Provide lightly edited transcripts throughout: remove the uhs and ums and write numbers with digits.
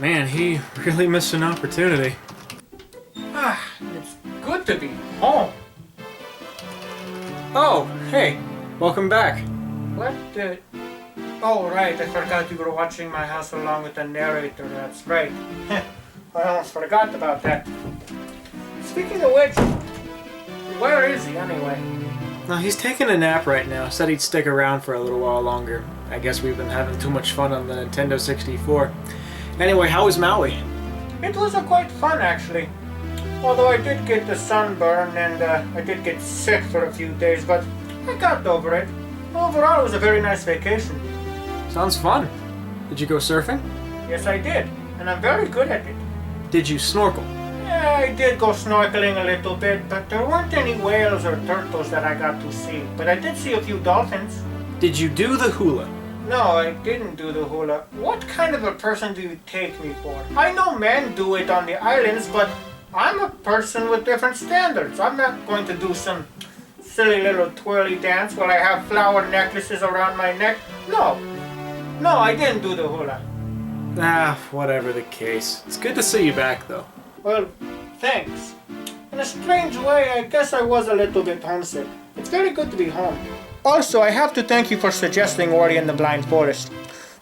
Man, he really missed an opportunity. It's good to be home. Oh, hey, welcome back. What the... Oh, right, I forgot you were watching my house along with the narrator, that's right. I almost forgot about that. Speaking of which, where is he anyway? No, he's taking a nap right now. Said he'd stick around for a little while longer. I guess we've been having too much fun on the Nintendo 64. Anyway, how was Maui? It was quite fun, actually. Although I did get the sunburn and I did get sick for a few days, but I got over it. Overall, it was a very nice vacation. Sounds fun. Did you go surfing? Yes, I did, and I'm very good at it. Did you snorkel? Yeah, I did go snorkeling a little bit, but there weren't any whales or turtles that I got to see. But I did see a few dolphins. Did you do the hula? No, I didn't do the hula. What kind of a person do you take me for? I know men do it on the islands, but I'm a person with different standards. I'm not going to do some silly little twirly dance while I have flower necklaces around my neck. No, I didn't do the hula. Ah, whatever the case. It's good to see you back, though. Well, thanks. In a strange way, I guess I was a little bit homesick. It's very good to be home. Also, I have to thank you for suggesting Ori and the Blind Forest.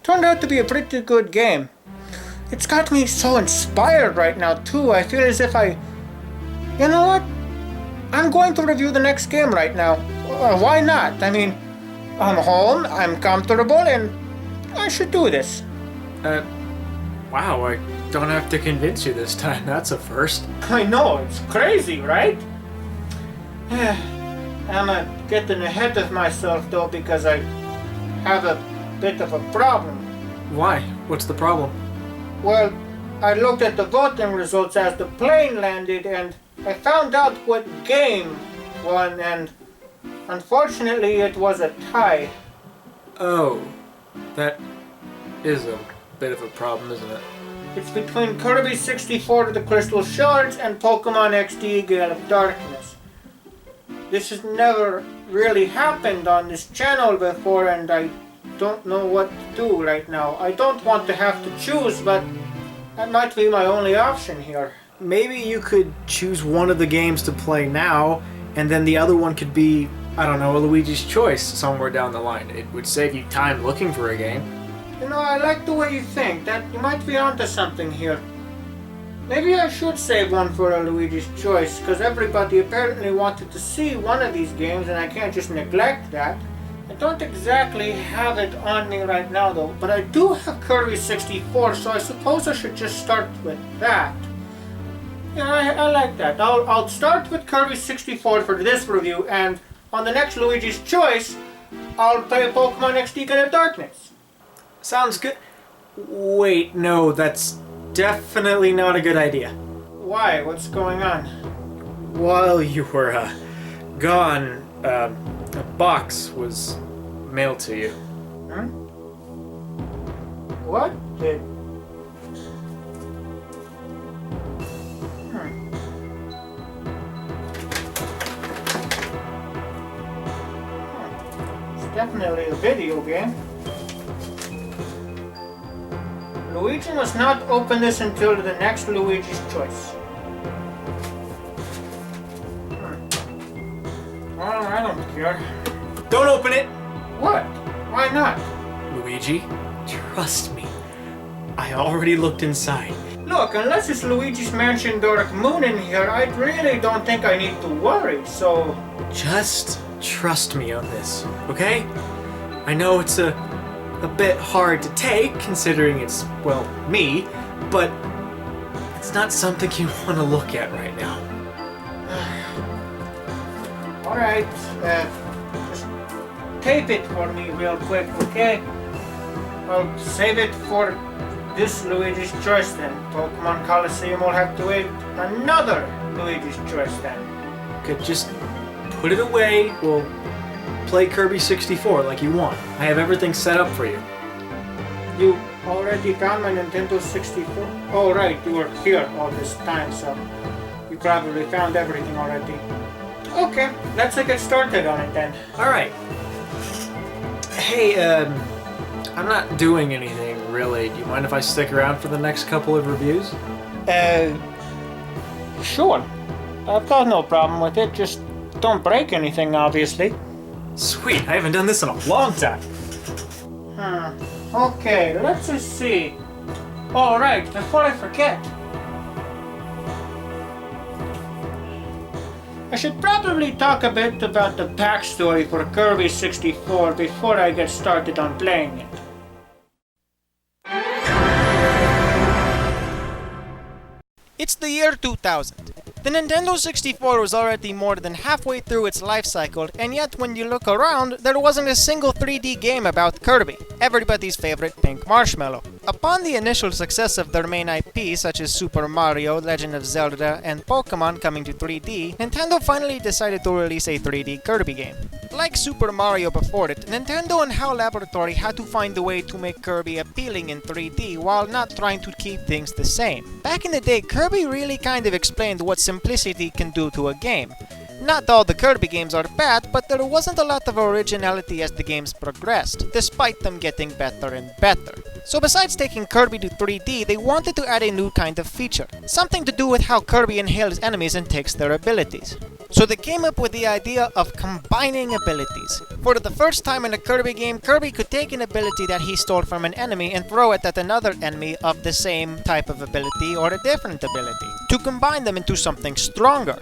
Turned out to be a pretty good game. It's got me so inspired right now, too. I feel as if You know what? I'm going to review the next game right now. Why not? I mean, I'm home, I'm comfortable, and I should do this. Wow, I don't have to convince you this time. That's a first. I know, it's crazy, right? I'm getting ahead of myself, though, because I have a bit of a problem. Why? What's the problem? Well, I looked at the voting results as the plane landed, and I found out what game won, and unfortunately it was a tie. Oh, that is a bit of a problem, isn't it? It's between Kirby 64 to the Crystal Shards and Pokemon XD Gale of Darkness. This has never really happened on this channel before, and I don't know what to do right now. I don't want to have to choose, but that might be my only option here. Maybe you could choose one of the games to play now, and then the other one could be, I don't know, a Luigi's Choice somewhere down the line. It would save you time looking for a game. You know, I like the way you think. That you might be onto something here. Maybe I should save one for a Luigi's Choice, because everybody apparently wanted to see one of these games, and I can't just neglect that. I don't exactly have it on me right now, though, but I do have Kirby 64, so I suppose I should just start with that. Yeah, I like that. I'll start with Kirby 64 for this review, and on the next Luigi's Choice, I'll play Pokemon XD Gale of Darkness. Sounds good. Wait, no, that's definitely not a good idea. Why? What's going on? While you were gone, a box was mailed to you. Hmm? What? It's definitely a video game. Luigi must not open this until the next Luigi's Choice. Well, I don't care. Don't open it! What? Why not? Luigi, trust me. I already looked inside. Look, unless it's Luigi's Mansion Dark Moon in here, I really don't think I need to worry, so... Just trust me on this, okay? I know it's a bit hard to take, considering it's, well, me, but it's not something you want to look at right now. Alright, just tape it for me real quick, okay? I'll save it for this Luigi's Choice then. Pokemon Coliseum will have to wait another Luigi's Choice then. Okay, just put it away. We'll play Kirby 64 like you want. I have everything set up for you. You already found my Nintendo 64? Oh right, you were here all this time, so you probably found everything already. Okay, let's get started on it then. Alright. Hey, I'm not doing anything, really. Do you mind if I stick around for the next couple of reviews? Sure. I've got no problem with it, just don't break anything, obviously. Sweet, I haven't done this in a long time. Okay, let's just see. Alright, before I forget. I should probably talk a bit about the backstory for Kirby 64 before I get started on playing it. It's the year 2000. The Nintendo 64 was already more than halfway through its life cycle, and yet when you look around, there wasn't a single 3D game about Kirby, everybody's favorite pink marshmallow. Upon the initial success of their main IP, such as Super Mario, Legend of Zelda, and Pokemon coming to 3D, Nintendo finally decided to release a 3D Kirby game. Like Super Mario before it, Nintendo and HAL Laboratory had to find a way to make Kirby appealing in 3D while not trying to keep things the same. Back in the day, Kirby really kind of explained what simplicity can do to a game. Not all the Kirby games are bad, but there wasn't a lot of originality as the games progressed, despite them getting better and better. So besides taking Kirby to 3D, they wanted to add a new kind of feature, something to do with how Kirby inhales enemies and takes their abilities. So they came up with the idea of combining abilities. For the first time in a Kirby game, Kirby could take an ability that he stole from an enemy and throw it at another enemy of the same type of ability or a different ability, to combine them into something stronger.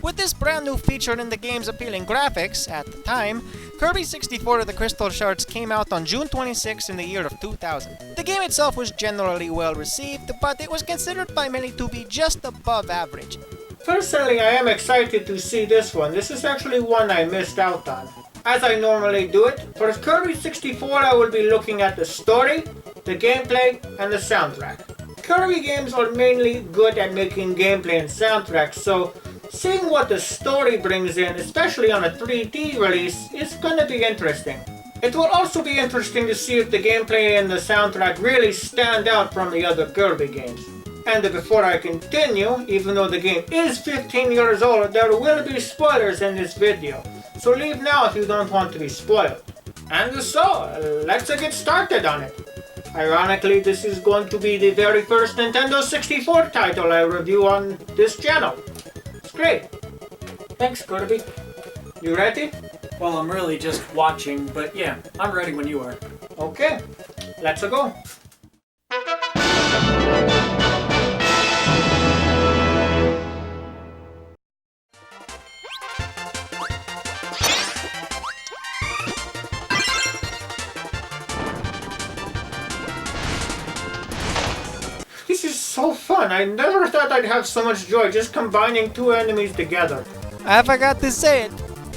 With this brand new feature in the game's appealing graphics, at the time, Kirby 64 The Crystal Shards came out on June 26 in the year of 2000. The game itself was generally well received, but it was considered by many to be just above average. Personally, I am excited to see this one. This is actually one I missed out on. As I normally do it, for Kirby 64 I will be looking at the story, the gameplay, and the soundtrack. Kirby games are mainly good at making gameplay and soundtracks, so seeing what the story brings in, especially on a 3D release, is gonna be interesting. It will also be interesting to see if the gameplay and the soundtrack really stand out from the other Kirby games. And before I continue, even though the game is 15 years old, there will be spoilers in this video. So leave now if you don't want to be spoiled. And so, let's get started on it. Ironically, this is going to be the very first Nintendo 64 title I review on this channel. It's great. Thanks, Kirby. You ready? Well, I'm really just watching, but yeah, I'm ready when you are. Okay, let's go. This is so fun. I never thought I'd have so much joy just combining two enemies together. I forgot to say it.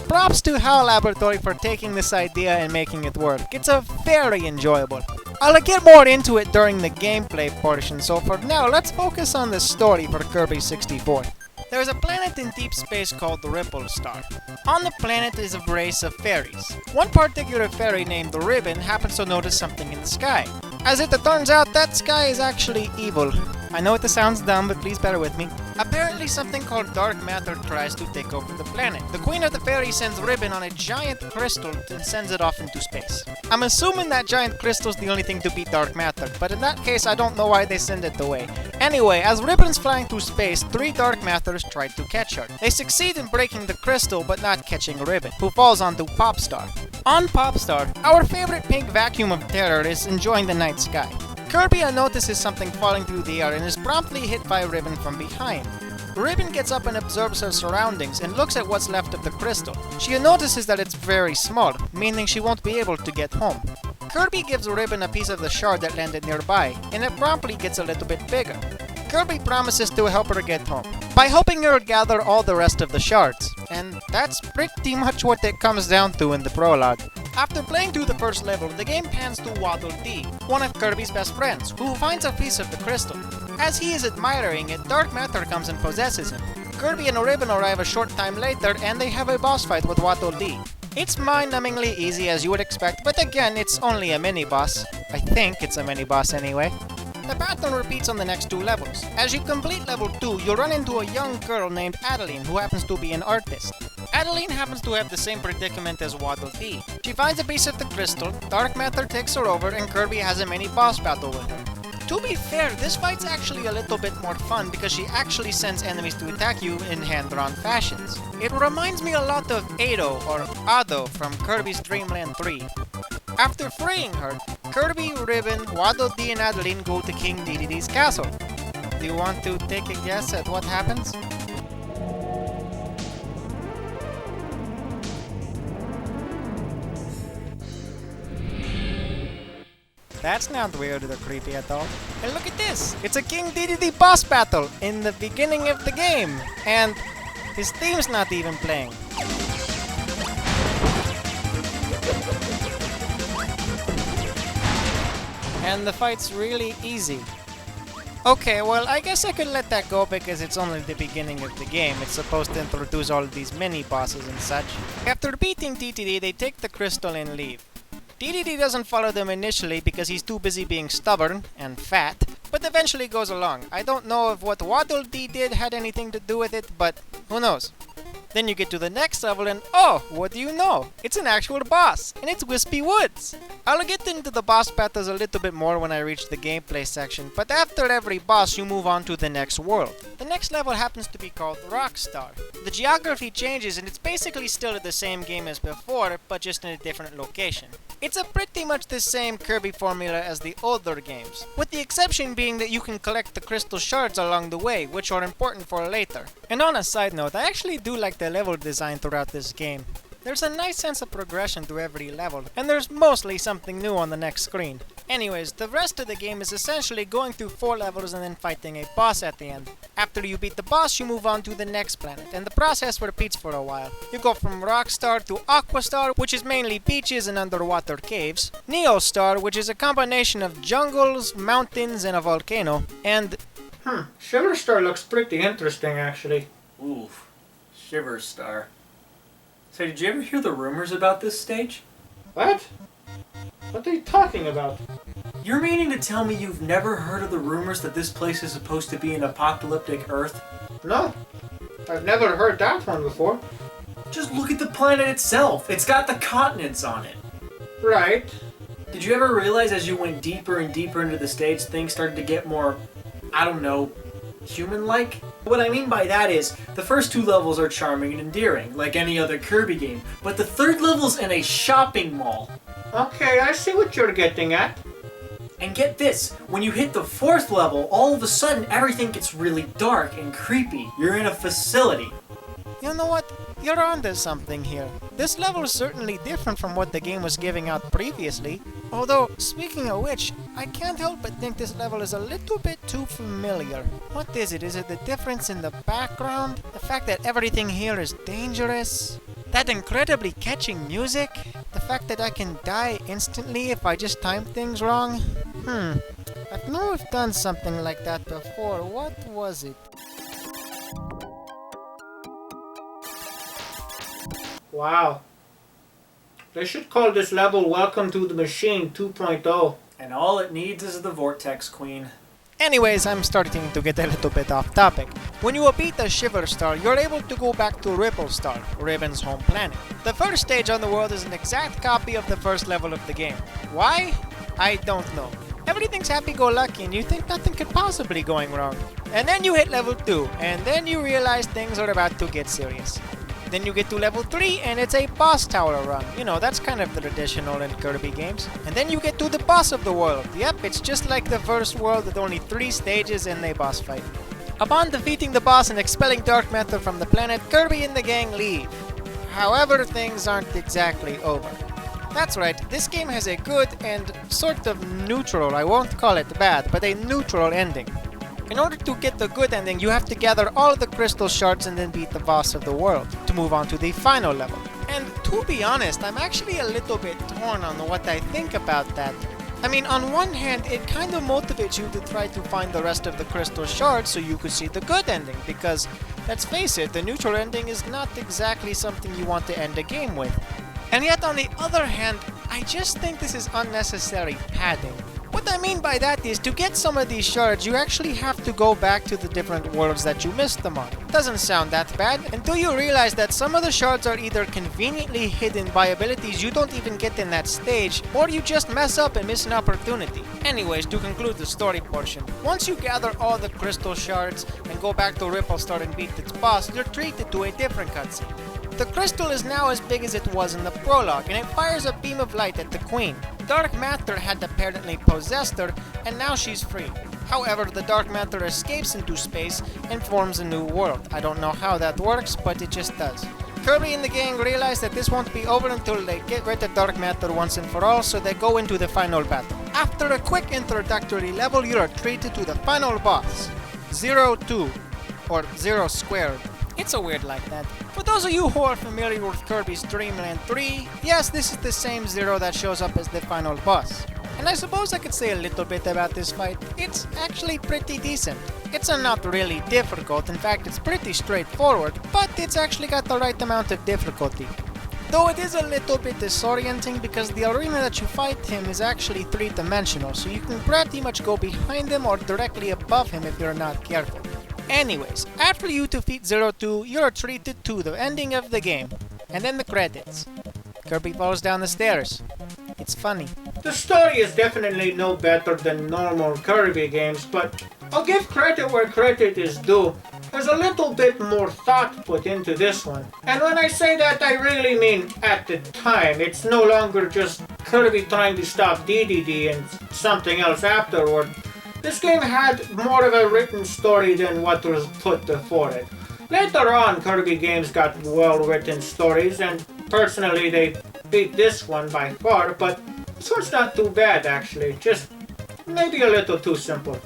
Props to HAL Laboratory for taking this idea and making it work. It's very enjoyable. I'll get more into it during the gameplay portion, so for now, let's focus on the story for Kirby 64. There's a planet in deep space called the Ripple Star. On the planet is a race of fairies. One particular fairy named the Ribbon happens to notice something in the sky. As it turns out, that sky is actually evil. I know it sounds dumb, but please bear with me. Apparently something called dark matter tries to take over the planet. The Queen of the Fairies sends Ribbon on a giant crystal and sends it off into space. I'm assuming that giant crystal's the only thing to beat dark matter, but in that case I don't know why they send it away. Anyway, as Ribbon's flying through space, 3 dark matters try to catch her. They succeed in breaking the crystal but not catching Ribbon, who falls onto Popstar. On Popstar, our favorite pink vacuum of terror is enjoying the night sky. Kirby notices something falling through the air and is promptly hit by Ribbon from behind. Ribbon gets up and observes her surroundings and looks at what's left of the crystal. She notices that it's very small, meaning she won't be able to get home. Kirby gives Ribbon a piece of the shard that landed nearby, and it promptly gets a little bit bigger. Kirby promises to help her get home by helping her gather all the rest of the shards. And that's pretty much what it comes down to in the prologue. After playing through the first level, the game pans to Waddle Dee, one of Kirby's best friends, who finds a piece of the crystal. As he is admiring it, dark matter comes and possesses him. Kirby and Ribbon arrive a short time later and they have a boss fight with Waddle Dee. It's mind-numbingly easy as you would expect, but again, it's only a mini-boss. I think it's a mini-boss anyway. The pattern repeats on the next 2 levels. As you complete level 2, you'll run into a young girl named Adeline who happens to be an artist. Adeline happens to have the same predicament as Waddle Dee. She finds a piece of the crystal, Dark Matter takes her over, and Kirby has a mini boss battle with her. To be fair, this fight's actually a little bit more fun because she actually sends enemies to attack you in hand-drawn fashions. It reminds me a lot of Ado or Ado from Kirby's Dream Land 3. After freeing her, Kirby, Ribbon, Waddle Dee, and Adeline go to King Dedede's castle. Do you want to take a guess at what happens? That's not weird or creepy at all. And look at this! It's a King Dedede boss battle in the beginning of the game! And his theme's not even playing. And the fight's really easy. Okay, well, I guess I could let that go because it's only the beginning of the game. It's supposed to introduce all these mini-bosses and such. After beating DTD, they take the crystal and leave. DDD doesn't follow them initially because he's too busy being stubborn and fat, but eventually goes along. I don't know if what Waddle Dee did had anything to do with it, but who knows. Then you get to the next level and oh, what do you know? It's an actual boss, and it's Wispy Woods! I'll get into the boss battles a little bit more when I reach the gameplay section, but after every boss you move on to the next world. The next level happens to be called Rockstar. The geography changes and it's basically still the same game as before, but just in a different location. It's a pretty much the same Kirby formula as the older games, with the exception being that you can collect the crystal shards along the way, which are important for later. And on a side note, I actually do like the level design throughout this game. There's a nice sense of progression to every level, and there's mostly something new on the next screen. Anyways, the rest of the game is essentially going through 4 levels and then fighting a boss at the end. After you beat the boss, you move on to the next planet, and the process repeats for a while. You go from Rockstar to Aquastar, which is mainly beaches and underwater caves, Neostar, which is a combination of jungles, mountains, and a volcano, and... Shiver Star looks pretty interesting, actually. Oof. Shiver Star. So did you ever hear the rumors about this stage? What? What are you talking about? You're meaning to tell me you've never heard of the rumors that this place is supposed to be an apocalyptic Earth? No. I've never heard that one before. Just look at the planet itself. It's got the continents on it. Right. Did you ever realize as you went deeper and deeper into the stage, things started to get more, I don't know, human-like? What I mean by that is, the first 2 levels are charming and endearing, like any other Kirby game, but the 3rd level's in a shopping mall. Okay, I see what you're getting at. And get this, when you hit the 4th level, all of a sudden everything gets really dark and creepy. You're in a facility. you know what? You're onto something here. This level is certainly different from what the game was giving out previously. Although, speaking of which, I can't help but think this level is a little bit too familiar. What is it? Is it the difference in the background? The fact that everything here is dangerous? That incredibly catching music? The fact that I can die instantly if I just time things wrong? I know I've done something like that before. What was it? Wow. They should call this level Welcome to the Machine 2.0. And all it needs is the Vortex Queen. Anyways, I'm starting to get a little bit off topic. When you beat the Shiver Star, you're able to go back to Ripple Star, Ribbon's home planet. The first stage on the world is an exact copy of the first level of the game. Why? I don't know. Everything's happy-go-lucky and you think nothing could possibly going wrong. And then you hit level 2, and then you realize things are about to get serious. Then you get to level 3 and it's a boss tower run. You know, that's kind of the traditional in Kirby games. And then you get to the boss of the world. Yep, it's just like the first world with only 3 stages and a boss fight. Upon defeating the boss and expelling Dark Matter from the planet, Kirby and the gang leave. However, things aren't exactly over. That's right, this game has a good and sort of neutral, I won't call it bad, but a neutral ending. In order to get the good ending, you have to gather all the crystal shards and then beat the boss of the world to move on to the final level. And to be honest, I'm actually a little bit torn on what I think about that. I mean, on one hand, it kind of motivates you to try to find the rest of the crystal shards so you could see the good ending, because, let's face it, the neutral ending is not exactly something you want to end a game with. And yet, on the other hand, I just think this is unnecessary padding. What I mean by that is, to get some of these shards, you actually have to go back to the different worlds that you missed them on. Doesn't sound that bad, until you realize that some of the shards are either conveniently hidden by abilities you don't even get in that stage, or you just mess up and miss an opportunity. Anyways, to conclude the story portion, once you gather all the crystal shards and go back to Ripplestar and beat its boss, you're treated to a different cutscene. The crystal is now as big as it was in the prologue, and it fires a beam of light at the queen. Dark matter had apparently possessed her, and now she's free. However, the dark matter escapes into space and forms a new world. I don't know how that works, but it just does. Kirby and the gang realize that this won't be over until they get rid of dark matter once and for all, so they go into the final battle. After a quick introductory level, you are treated to the final boss, 02, or 0 squared. It's a weird like that. For those of you who are familiar with Kirby's Dream Land 3, yes, this is the same Zero that shows up as the final boss. And I suppose I could say a little bit about this fight. It's actually pretty decent. It's not really difficult, in fact it's pretty straightforward, but it's actually got the right amount of difficulty. Though it is a little bit disorienting because the arena that you fight him is actually 3-dimensional, so you can pretty much go behind him or directly above him if you're not careful. Anyways, after you defeat 02, you're treated to the ending of the game, and then the credits. Kirby falls down the stairs. It's funny. The story is definitely no better than normal Kirby games, but I'll give credit where credit is due. There's a little bit more thought put into this one. And when I say that, I really mean at the time. It's no longer just Kirby trying to stop DDD and something else afterward. This game had more of a written story than what was put before it. Later on, Kirby games got well-written stories, and personally they beat this one by far, but this one's not too bad actually, just maybe a little too simple.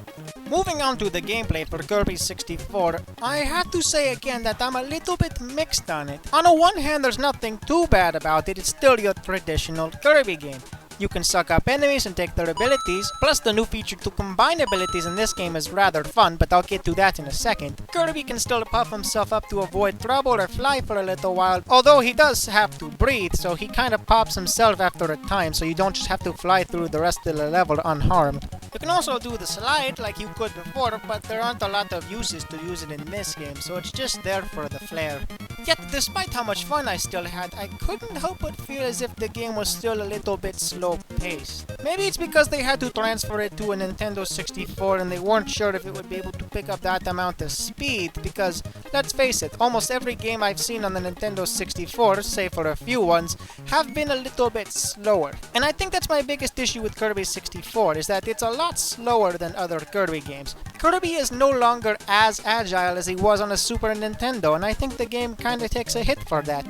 Moving on to the gameplay for Kirby 64, I have to say again that I'm a little bit mixed on it. On the one hand, there's nothing too bad about it, it's still your traditional Kirby game. You can suck up enemies and take their abilities, plus the new feature to combine abilities in this game is rather fun, but I'll get to that in a second. Kirby can still puff himself up to avoid trouble or fly for a little while, although he does have to breathe, so he kind of pops himself after a time, so you don't just have to fly through the rest of the level unharmed. You can also do the slide like you could before, but there aren't a lot of uses to use it in this game, so it's just there for the flair. Yet, despite how much fun I still had, I couldn't help but feel as if the game was still a little bit slow-paced. Maybe it's because they had to transfer it to a Nintendo 64 and they weren't sure if it would be able to pick up that amount of speed, because, let's face it, almost every game I've seen on the Nintendo 64, save for a few ones, have been a little bit slower. And I think that's my biggest issue with Kirby 64, is that it's a lot slower than other Kirby games. Kirby is no longer as agile as he was on a Super Nintendo, and I think the game kinda takes a hit for that.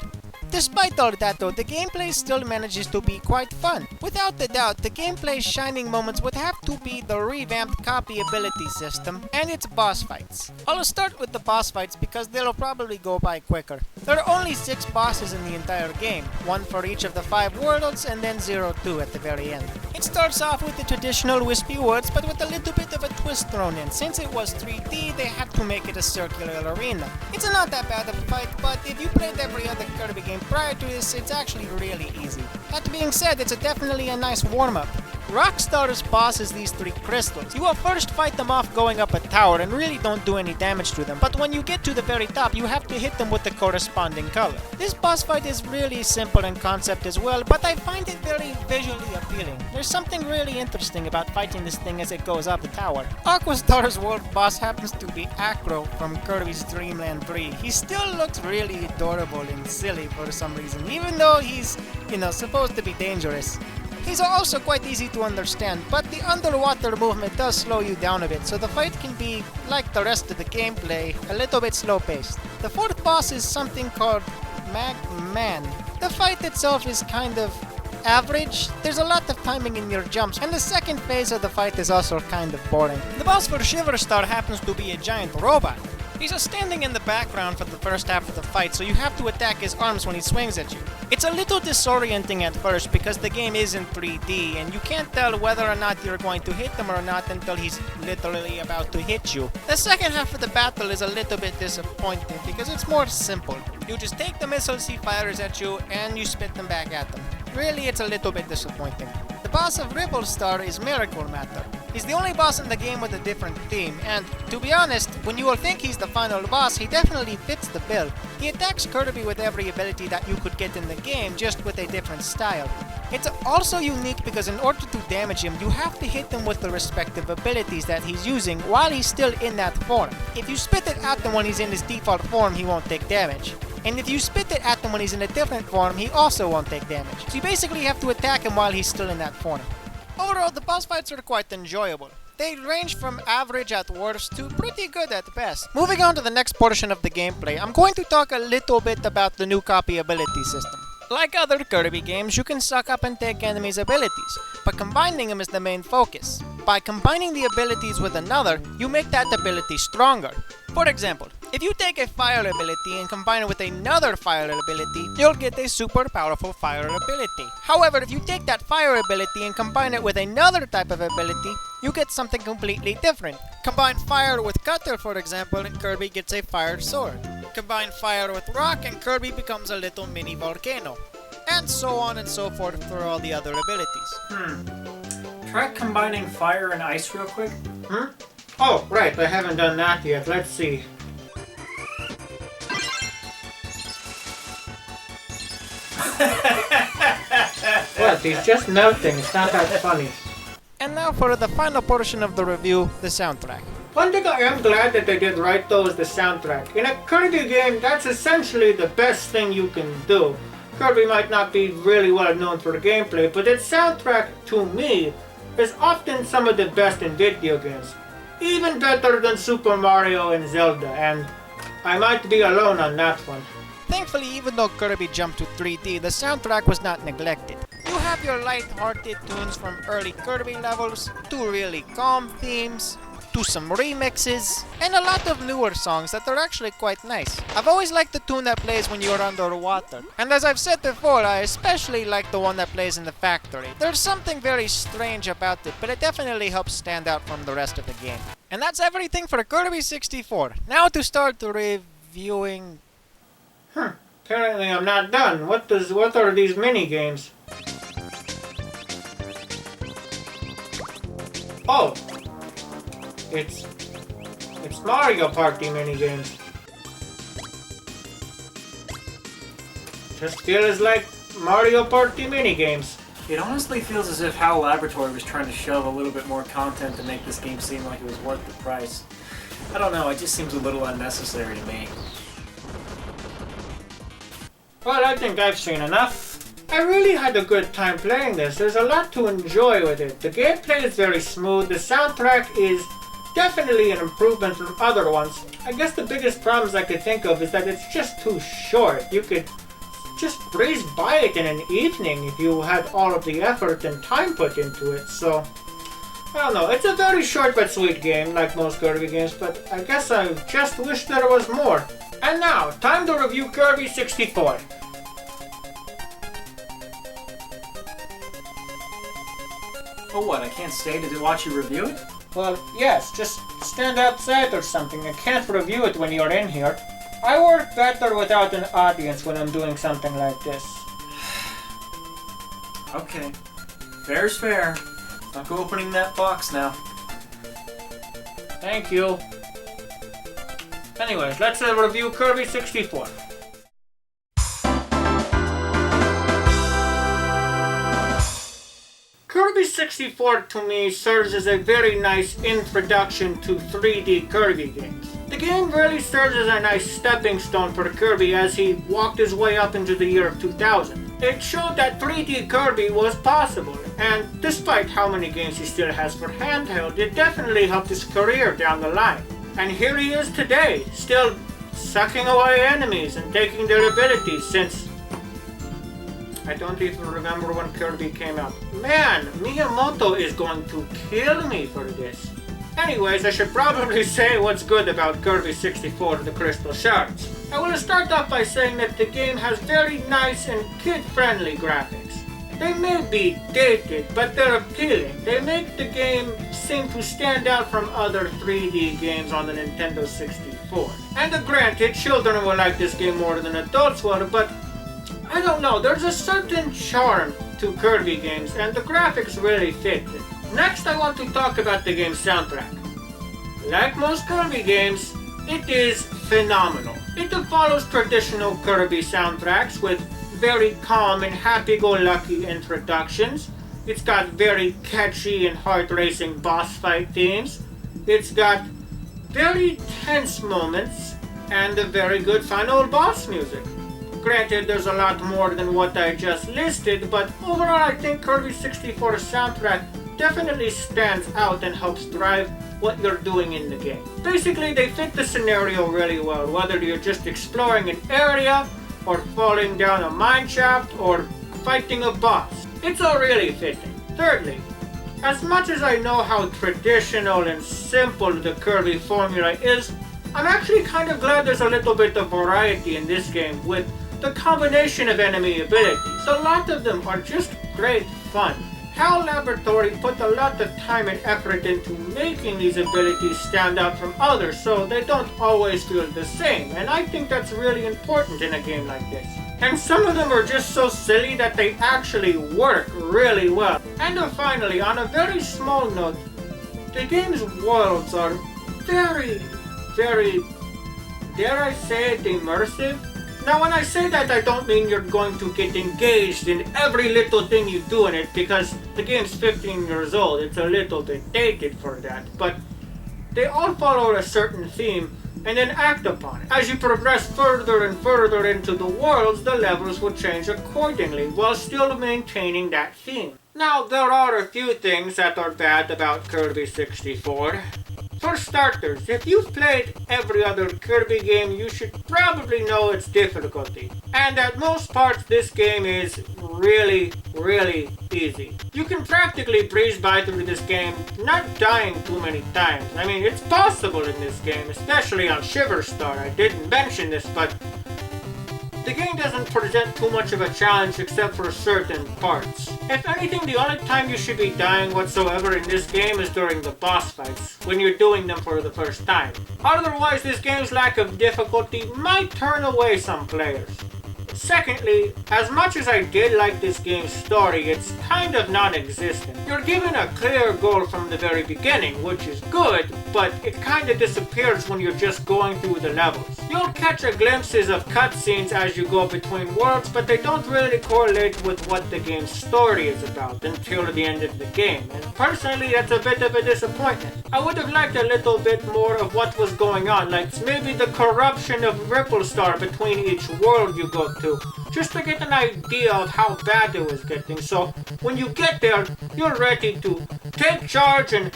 Despite all that though, the gameplay still manages to be quite fun. Without a doubt, the gameplay's shining moments would have to be the revamped copy ability system and its boss fights. I'll start with the boss fights because they'll probably go by quicker. There are only 6 bosses in the entire game, 1 for each of the 5 worlds and then 02 at the very end. It starts off with the traditional Wispy Woods, but with a little bit of a twist thrown in. Since it was 3D, they had to make it a circular arena. It's not that bad of a fight, but if you played every other Kirby game prior to this, it's actually really easy. That being said, it's definitely a nice warm-up. Rockstar's boss is these 3 crystals. You will first fight them off going up a tower and really don't do any damage to them, but when you get to the very top, you have to hit them with the corresponding color. This boss fight is really simple in concept as well, but I find it very visually appealing. There's something really interesting about fighting this thing as it goes up the tower. Aquastar's world boss happens to be Acro from Kirby's Dream Land 3. He still looks really adorable and silly for some reason, even though he's, supposed to be dangerous. He's also quite easy to understand, but the underwater movement does slow you down a bit, so the fight can be, like the rest of the gameplay, a little bit slow-paced. The 4th boss is something called Man. The fight itself is kind of average. There's a lot of timing in your jumps, and the second phase of the fight is also kind of boring. The boss for Shiverstar happens to be a giant robot. He's standing in the background for the first half of the fight, so you have to attack his arms when he swings at you. It's a little disorienting at first because the game is in 3D, and you can't tell whether or not you're going to hit him or not until he's literally about to hit you. The second half of the battle is a little bit disappointing because it's more simple. You just take the missiles he fires at you and you spit them back at them. Really, it's a little bit disappointing. The boss of Ripple Star is Miracle Matter. He's the only boss in the game with a different theme, and to be honest, when you will think he's the final boss, he definitely fits the bill. He attacks Kirby with every ability that you could get in the game, just with a different style. It's also unique because in order to damage him, you have to hit him with the respective abilities that he's using while he's still in that form. If you spit it at him when he's in his default form, he won't take damage. And if you spit it at him when he's in a different form, he also won't take damage. So you basically have to attack him while he's still in that form. Overall, the boss fights are quite enjoyable. They range from average at worst to pretty good at best. Moving on to the next portion of the gameplay, I'm going to talk a little bit about the new copy ability system. Like other Kirby games, you can suck up and take enemies' abilities, but combining them is the main focus. By combining the abilities with another, you make that ability stronger. For example, if you take a fire ability and combine it with another fire ability, you'll get a super powerful fire ability. However, if you take that fire ability and combine it with another type of ability, you get something completely different. Combine fire with cutter, for example, and Kirby gets a fire sword. Combine fire with rock and Kirby becomes a little mini volcano. And so on and so forth for all the other abilities. Try combining fire and ice real quick. Oh, right, I haven't done that yet. Let's see. What? He's just melting. It's not that funny. And now for the final portion of the review, the soundtrack. One thing I am glad that they did right though is the soundtrack. In a Kirby game, that's essentially the best thing you can do. Kirby might not be really well known for the gameplay, but its soundtrack, to me, is often some of the best in video games. Even better than Super Mario and Zelda, and I might be alone on that one. Thankfully, even though Kirby jumped to 3D, the soundtrack was not neglected. You have your light-hearted tunes from early Kirby levels, to really calm themes, to some remixes, and a lot of newer songs that are actually quite nice. I've always liked the tune that plays when you're underwater, and as I've said before, I especially like the one that plays in the factory. There's something very strange about it, but it definitely helps stand out from the rest of the game. And that's everything for Kirby 64. Now to start reviewing... Apparently I'm not done. What are these mini games? Oh! It's Mario Party minigames. Just feels like Mario Party minigames. It honestly feels as if HAL Laboratory was trying to shove a little bit more content to make this game seem like it was worth the price. I don't know, it just seems a little unnecessary to me. Well, I think I've seen enough. I really had a good time playing this. There's a lot to enjoy with it. The gameplay is very smooth. The soundtrack is definitely an improvement from other ones. I guess the biggest problems I could think of is that it's just too short. You could just breeze by it in an evening if you had all of the effort and time put into it. So, I don't know. It's a very short but sweet game, like most Kirby games, but I guess I just wish there was more. And now, time to review Kirby 64. Oh what, I can't stay to watch you review it? Well, yes, just stand outside or something. I can't review it when you're in here. I work better without an audience when I'm doing something like this. Okay. Fair's fair. I'll go opening that box now. Thank you. Anyways, let's review Kirby 64. Kirby 64 to me serves as a very nice introduction to 3D Kirby games. The game really serves as a nice stepping stone for Kirby as he walked his way up into the year of 2000. It showed that 3D Kirby was possible, and despite how many games he still has for handheld, it definitely helped his career down the line. And here he is today, still sucking away enemies and taking their abilities since... I don't even remember when Kirby came out. Man, Miyamoto is going to kill me for this. Anyways, I should probably say what's good about Kirby 64 The Crystal Shards. I will start off by saying that the game has very nice and kid-friendly graphics. They may be dated, but they're appealing. They make the game seem to stand out from other 3D games on the Nintendo 64. And granted, children will like this game more than adults will, but I don't know, there's a certain charm two Kirby games, and the graphics really fit it. Next, I want to talk about the game's soundtrack. Like most Kirby games, it is phenomenal. It follows traditional Kirby soundtracks with very calm and happy-go-lucky introductions. It's got very catchy and heart-racing boss fight themes. It's got very tense moments and a very good final boss music. Granted, there's a lot more than what I just listed, but overall I think Kirby 64's soundtrack definitely stands out and helps drive what you're doing in the game. Basically, they fit the scenario really well, whether you're just exploring an area, or falling down a mine shaft, or fighting a boss. It's all really fitting. Thirdly, as much as I know how traditional and simple the Kirby formula is, I'm actually kind of glad there's a little bit of variety in this game with the combination of enemy abilities. A lot of them are just great fun. HAL Laboratory put a lot of time and effort into making these abilities stand out from others so they don't always feel the same, and I think that's really important in a game like this. And some of them are just so silly that they actually work really well. And finally, on a very small note, the game's worlds are very, dare I say it, immersive? Now when I say that, I don't mean you're going to get engaged in every little thing you do in it, because the game's 15 years old, it's a little bit dated for that, but they all follow a certain theme and then act upon it. As you progress further and further into the worlds, the levels will change accordingly, while still maintaining that theme. Now, there are a few things that are bad about Kirby 64. For starters, if you've played every other Kirby game, you should probably know its difficulty. And at most parts, this game is really easy. You can practically breeze by through this game, not dying too many times. I mean, it's possible in this game, especially on Shiver Star. I didn't mention this, but the game doesn't present too much of a challenge except for certain parts. If anything, the only time you should be dying whatsoever in this game is during the boss fights, when you're doing them for the first time. Otherwise, this game's lack of difficulty might turn away some players. Secondly, as much as I did like this game's story, it's kind of non-existent. You're given a clear goal from the very beginning, which is good, but it kind of disappears when you're just going through the levels. You'll catch glimpses of cutscenes as you go between worlds, but they don't really correlate with what the game's story is about until the end of the game, and personally that's a bit of a disappointment. I would have liked a little bit more of what was going on, like maybe the corruption of Ripple Star between each world you go to, just to get an idea of how bad it was getting, so when you get there, you're ready to take charge and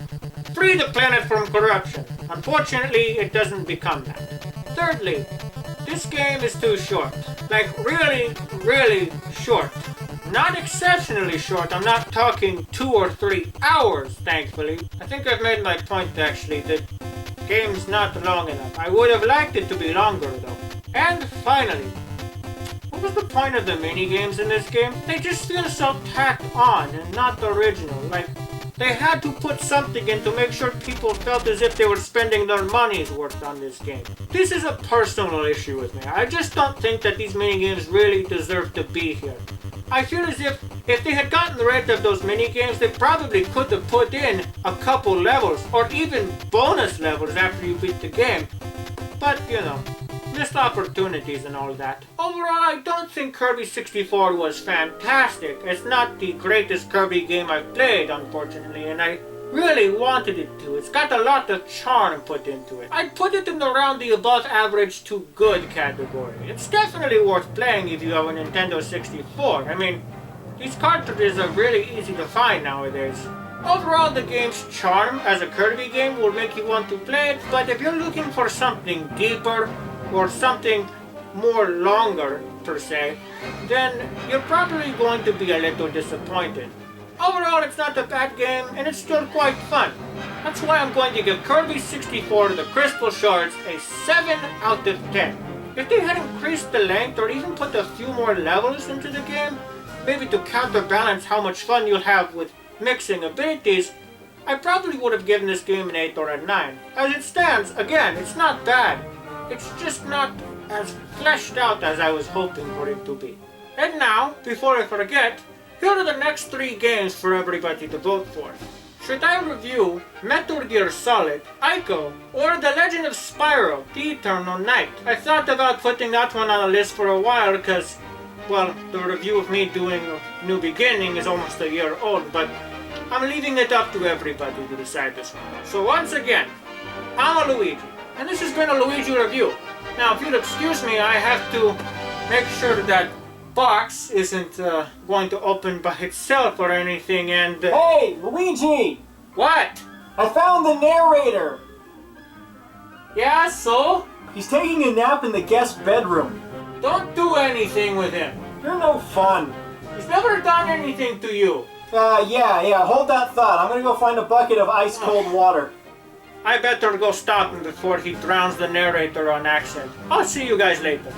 free the planet from corruption. Unfortunately, it doesn't become that. Thirdly, this game is too short. Like, really short. Not exceptionally short, I'm not talking 2 or 3 hours, thankfully. I think I've made my point, actually, that game's not long enough. I would have liked it to be longer, though. And finally, what was the point of the mini-games in this game? They just feel so tacked on and not original. Like, they had to put something in to make sure people felt as if they were spending their money's worth on this game. This is a personal issue with me. I just don't think that these mini-games really deserve to be here. I feel as if they had gotten rid of those mini-games, they probably could have put in a couple levels, or even bonus levels after you beat the game. But, you know, missed opportunities and all that. Overall, I don't think Kirby 64 was fantastic. It's not the greatest Kirby game I've played, unfortunately, and I really wanted it to. It's got a lot of charm put into it. I'd put it in around the above average to good category. It's definitely worth playing if you have a Nintendo 64. I mean, these cartridges are really easy to find nowadays. Overall, the game's charm as a Kirby game will make you want to play it, but if you're looking for something deeper, or something more longer, per se, then you're probably going to be a little disappointed. Overall, it's not a bad game, and it's still quite fun. That's why I'm going to give Kirby 64 The Crystal Shards a 7 out of 10. If they had increased the length or even put a few more levels into the game, maybe to counterbalance how much fun you'll have with mixing abilities, I probably would have given this game an 8 or a 9. As it stands, again, it's not bad. It's just not as fleshed out as I was hoping for it to be. And now, before I forget, here are the next 3 games for everybody to vote for. Should I review Metal Gear Solid, Ico, or The Legend of Spyro, The Eternal Night? I thought about putting that one on the list for a while because, well, the review of me doing New Beginning is almost a year old, but I'm leaving it up to everybody to decide this one. So once again, I'm a Luigi, and this has been a Luigi review. Now, if you'll excuse me, I have to make sure that box isn't going to open by itself or anything, and... Hey, Luigi! What? I found the narrator! Yeah, so? He's taking a nap in the guest bedroom. Don't do anything with him. You're no fun. He's never done anything to you. Yeah, hold that thought. I'm gonna go find a bucket of ice-cold water. I better go stop him before he drowns the narrator on accident. I'll see you guys later.